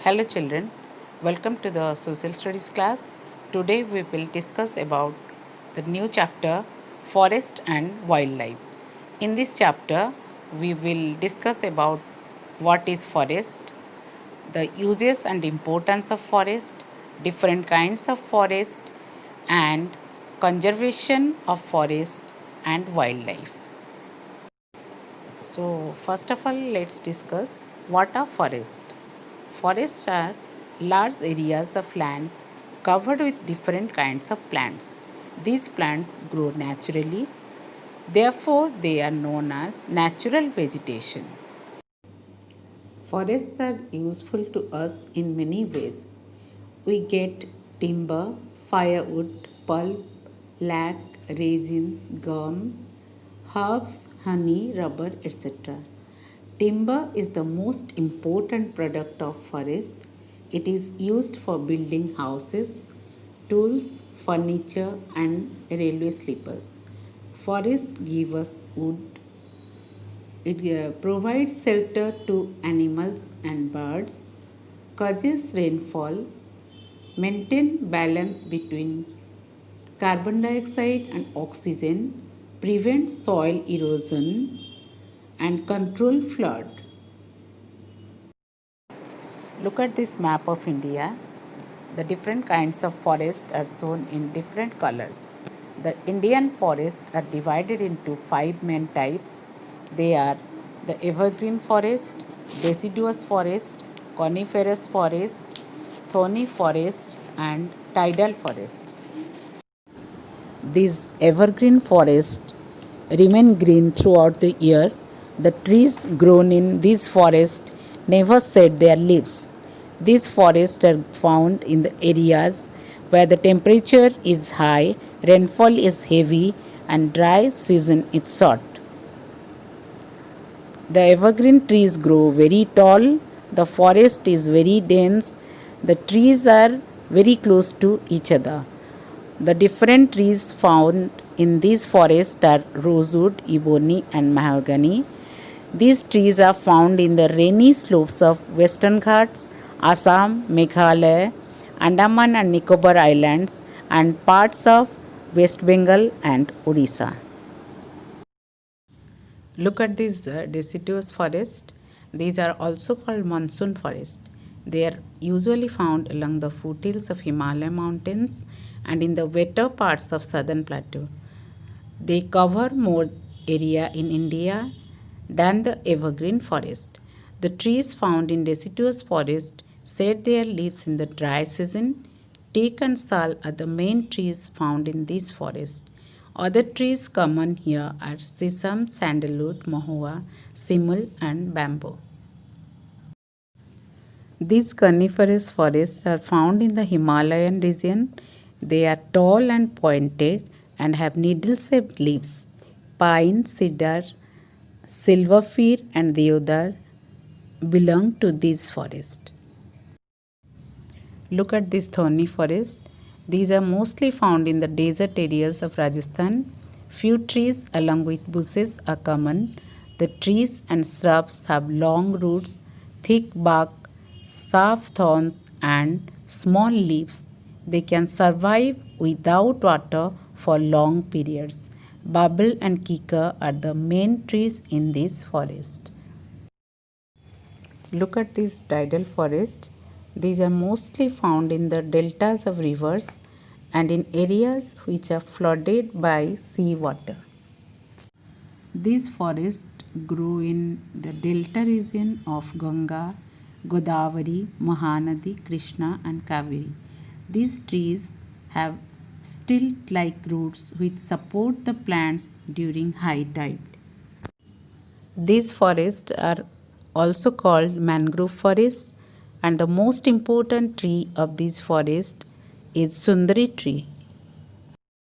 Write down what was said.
Hello children, welcome to the social studies class. Today we will discuss about the new chapter Forest and Wildlife. In this chapter we will discuss about what is forest, the uses and importance of forest, different kinds of forest and conservation of forest and wildlife. So first of all let's discuss what are forests. Forests are large areas of land covered with different kinds of plants. These plants grow naturally, therefore, they are known as natural vegetation. Forests are useful to us in many ways. We get timber, firewood, pulp, lac, resins, gum, herbs, honey, rubber, etc. Timber is the most important product of forest. It is used for building houses, tools, furniture and railway sleepers. Forests give us wood. It provides shelter to animals and birds, causes rainfall, maintain balance between carbon dioxide and oxygen, prevent soil erosion and control flood. Look at this map of India. The different kinds of forests are shown in different colors. The Indian forests are divided into 5 main types. They are the evergreen forest, deciduous forest, coniferous forest, thorny forest and tidal forest. These evergreen forests remain green throughout the year. The trees grown in these forests never shed their leaves. These forests are found in the areas where the temperature is high, rainfall is heavy, and dry season is short. The evergreen trees grow very tall, the forest is very dense, the trees are very close to each other. The different trees found in these forests are rosewood, ebony, and mahogany. These trees are found in the rainy slopes of Western Ghats, Assam, Meghalaya, Andaman and Nicobar Islands, and parts of West Bengal and Odisha. Look at these deciduous forests. These are also called monsoon forest. They are usually found along the foothills of Himalaya mountains and in the wetter parts of southern plateau. They cover more area in India than the evergreen forest. The trees found in deciduous forest shed their leaves in the dry season. Teak and sal are the main trees found in this forest. Other trees common here are sesame, sandalwood, mahua, simul and bamboo. These coniferous forests are found in the Himalayan region. They are tall and pointed and have needle-shaped leaves. Pine, cedar, silver fir and deodar belong to this forest. Look at this thorny forest. These are mostly found in the desert areas of Rajasthan. Few trees along with bushes are common. The trees and shrubs have long roots, thick bark, sharp thorns and small leaves. They can survive without water for long periods. Babel and kika are the main trees in this forest. Look at this tidal forest. These are mostly found in the deltas of rivers and in areas which are flooded by sea water. These forests grow in the delta region of Ganga, Godavari, Mahanadi, Krishna and Kaveri. These trees have stilt-like roots which support the plants during high tide. These forests are also called mangrove forests, and the most important tree of this forest is Sundari tree.